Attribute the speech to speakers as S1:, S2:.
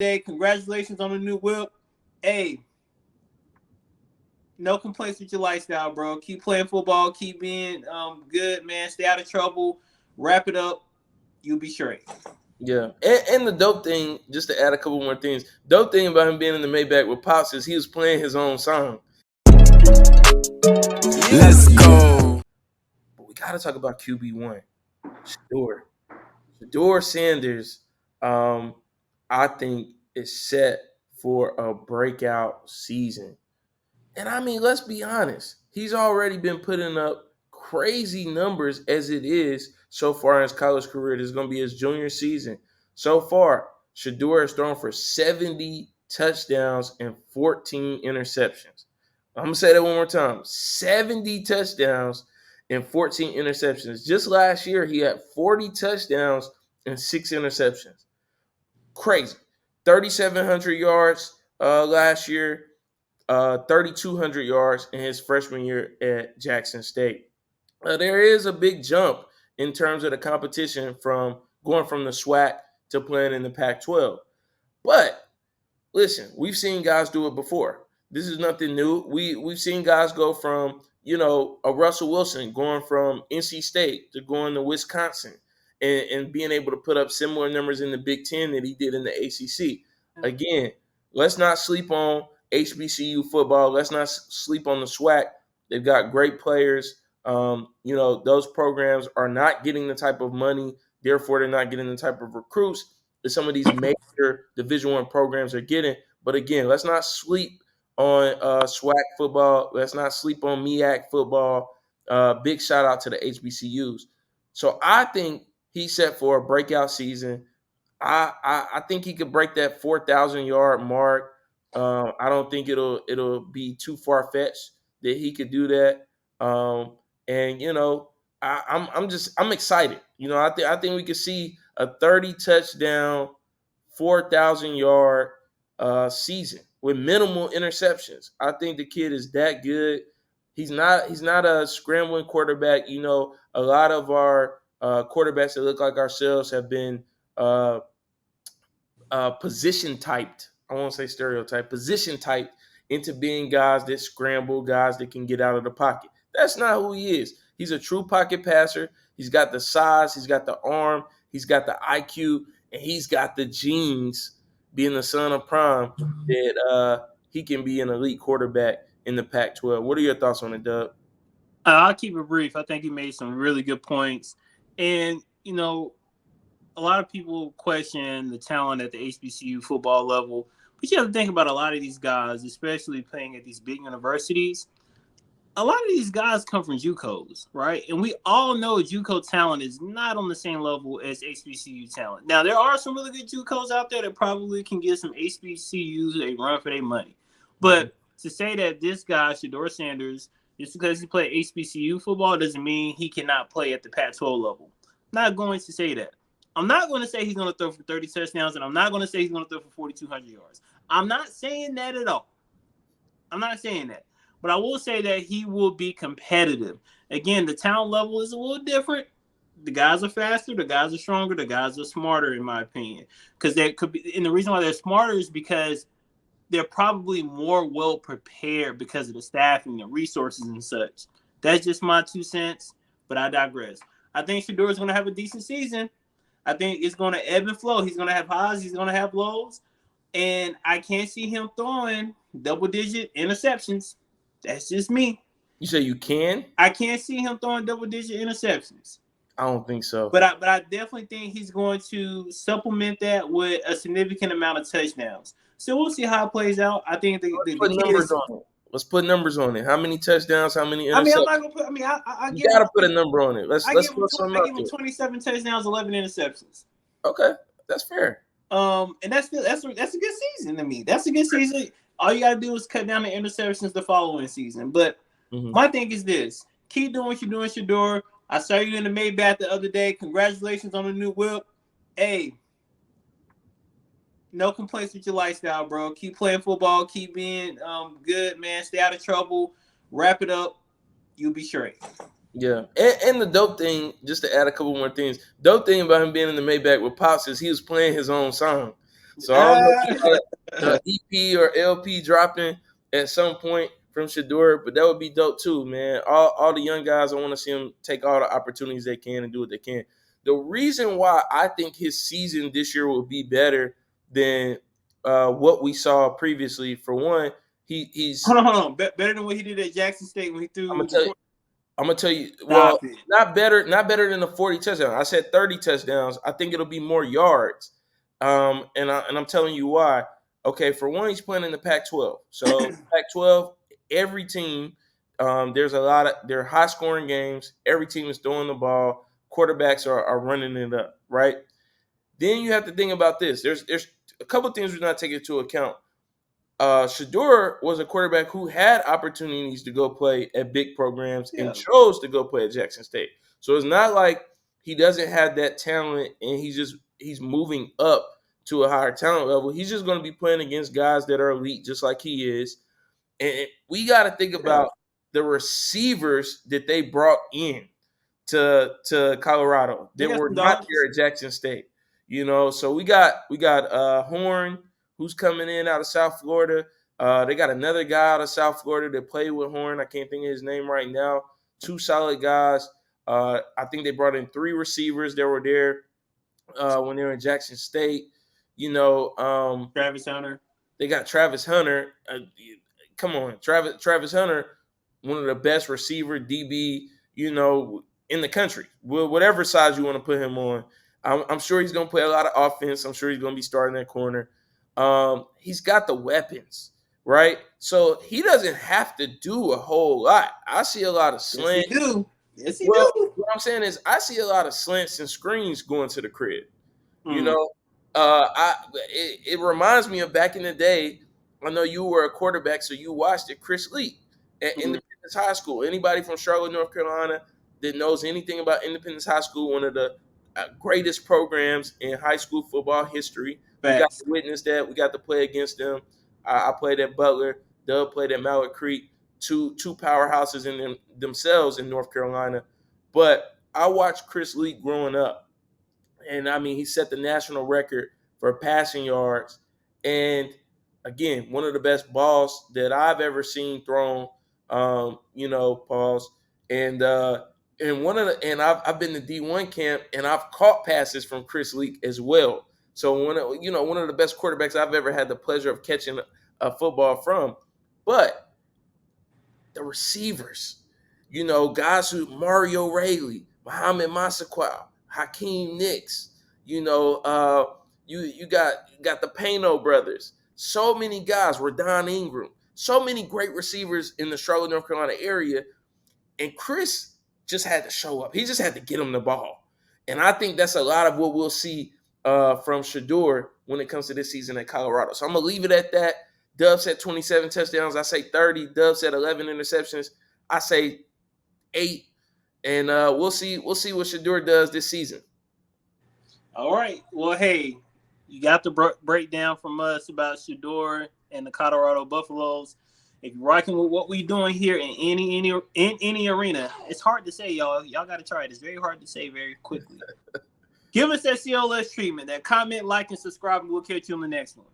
S1: Hey, congratulations on the new whip. Hey, no complaints with your lifestyle, bro. Keep playing football. Keep being good, man. Stay out of trouble. Wrap it up. You'll be straight.
S2: Yeah, and the dope thing, just to add a couple more things, dope thing about him being in the Maybach with Pops is he was playing his own song.
S3: Let's go.
S2: But we got to talk about QB1, Shedeur. Shedeur Sanders, I think, is set for a breakout season. And I mean, let's be honest. He's already been putting up crazy numbers as it is so far in his college career. This is going to be his junior season. So far, Shedeur has thrown for 70 touchdowns and 14 interceptions. I'm going to say that one more time. 70 touchdowns and 14 interceptions. Just last year, he had 40 touchdowns and 6 interceptions. Crazy. 3,700 yards last year, 3,200 yards in his freshman year at Jackson State. There is a big jump in terms of the competition from going from the SWAC to playing in the Pac-12. But listen, we've seen guys do it before. This is nothing new. We've seen guys go from a Russell Wilson going from NC State to going to Wisconsin and being able to put up similar numbers in the Big Ten that he did in the ACC. Again, let's not sleep on HBCU football. Let's not sleep on the SWAC. They've got great players. Those programs are not getting the type of money, therefore they're not getting the type of recruits that some of these major Division I programs are getting. But again, let's not sleep on SWAC football. Let's not sleep on MEAC football. Big shout out to the HBCUs. So I think he's set for a breakout season. I think he could break that 4,000-yard mark. I don't think it'll be too far fetched that he could do that. And I'm excited. I think we could see a 30 touchdown, 4,000-yard season with minimal interceptions. I think the kid is that good. He's not a scrambling quarterback. A lot of our quarterbacks that look like ourselves have been position typed. I won't say stereotype, position typed into being guys that scramble, guys that can get out of the pocket. That's not who he is. He's a true pocket passer. He's got the size, he's got the arm, he's got the IQ, and he's got the genes, being the son of Prime, that he can be an elite quarterback in the Pac-12. What are your thoughts on it, Doug?
S1: I'll keep it brief. I think he made some really good points. And, a lot of people question the talent at the HBCU football level. But you have to think about a lot of these guys, especially playing at these big universities. A lot of these guys come from JUCOs, right? And we all know JUCO talent is not on the same level as HBCU talent. Now, there are some really good JUCOs out there that probably can get some HBCUs a run for their money. But to say that this guy, Shedeur Sanders, just because he played HBCU football doesn't mean he cannot play at the Pac-12 level. I'm not going to say that. I'm not going to say he's going to throw for 30 touchdowns, and I'm not going to say he's going to throw for 4,200 yards. I'm not saying that at all. I'm not saying that. But I will say that he will be competitive. Again, the talent level is a little different. The guys are faster, the guys are stronger, the guys are smarter, in my opinion. Because they could be, and the reason why they're smarter is because they're probably more well prepared because of the staffing and resources and such. That's just my 2 cents, but I digress. I think Shedeur is going to have a decent season. I think it's going to ebb and flow. He's going to have highs, he's going to have lows, and I can't see him throwing double-digit interceptions. That's just me.
S2: You say you can?
S1: I can't see him throwing double-digit interceptions.
S2: I don't think so.
S1: But I definitely think he's going to supplement that with a significant amount of touchdowns. So we'll see how it plays out. I think the
S2: numbers on it. Let's put numbers on it. How many touchdowns? How many interceptions?
S1: I mean, I'm not gonna put. I mean, I
S2: you gotta put a number on it. Let's put something out there. I give him
S1: 27 touchdowns, 11 interceptions.
S2: Okay, that's fair.
S1: And that's a good season to me. That's a good season. All you gotta do is cut down the interceptions the following season. But my thing is this: keep doing what you're doing, Shedeur. I saw you in the Maybach the other day. Congratulations on the new whip. Hey, no complaints with your lifestyle, bro. Keep playing football. Keep being good, man. Stay out of trouble. Wrap it up. You'll be straight.
S2: Yeah. And the dope thing, just to add a couple more things, dope thing about him being in the Maybach with Pops is he was playing his own song. So I don't know if you saw the EP or LP dropping at some point from Shedeur, but that would be dope too, man. All the young guys, I want to see them take all the opportunities they can and do what they can. The reason why I think his season this year will be better than what we saw previously, for one, he's.
S1: Hold on. Better than what he did at Jackson State when he
S2: I'm
S1: threw
S2: gonna
S1: the
S2: tell you. I'm gonna tell you. Well,
S1: Stop it.
S2: not better than the 40 touchdowns. I said 30 touchdowns. I think it'll be more yards. And I'm telling you why. Okay, for one, he's playing in the Pac-12. So Pac-12, every team, they're high scoring games. Every team is throwing the ball. Quarterbacks are running it up, right? Then you have to think about this. There's a couple of things we're not taking into account. Shedeur was a quarterback who had opportunities to go play at big programs and chose to go play at Jackson State. So it's not like he doesn't have that talent and he's moving up to a higher talent level. He's just going to be playing against guys that are elite, just like he is. And we got to think about the receivers that they brought in to Colorado that were not there at Jackson State. So we got Horn, who's coming in out of South Florida. They got another guy out of South Florida that played with Horn. I can't think of his name right now. Two solid guys. I think they brought in 3 receivers that were there when they were in Jackson State.
S1: Travis Hunter.
S2: They got Travis Hunter. Come on, Travis Hunter, one of the best receiver DB, in the country. Whatever side you want to put him on. I'm sure he's going to play a lot of offense. I'm sure he's going to be starting that corner. He's got the weapons, right? So he doesn't have to do a whole lot. I see a lot of slants.
S1: Yes, he do.
S2: What I'm saying is I see a lot of slants and screens going to the crib. It reminds me of back in the day. I know you were a quarterback, so you watched it. Chris Lee at Independence High School. Anybody from Charlotte, North Carolina that knows anything about Independence High School, one of the greatest programs in high school football history. We got to witness that. We got to play against them. I played at Butler. Doug played at Mallard Creek. Two powerhouses in themselves in North Carolina. But I watched Chris Lee growing up. And, he set the national record for passing yards. And, again, one of the best balls that I've ever seen thrown, pause. And I've been to D1 camp, and I've caught passes from Chris Lee as well. So one of the best quarterbacks I've ever had the pleasure of catching a football from. But the receivers, guys who Mario Rayleigh, Muhammad Massaquoi, Hakeem Nicks, you got the Pano brothers. So many guys, Radon Ingram, so many great receivers in the Charlotte, North Carolina area. And Chris just had to show up. He just had to get him the ball. And I think that's a lot of what we'll see from Shedeur when it comes to this season at Colorado. So I'm going to leave it at that. Dub said 27 touchdowns. I say 30. Dub said 11 interceptions. I say 8. And we'll see what Shedeur does this season.
S1: All right. Well, hey, you got the breakdown from us about Shedeur and the Colorado Buffaloes. If you're rocking with what we're doing here in any arena, it's hard to say, y'all. Y'all got to try it. It's very hard to say very quickly. Give us that CLS treatment. That comment, like, and subscribe, and we'll catch you on the next one.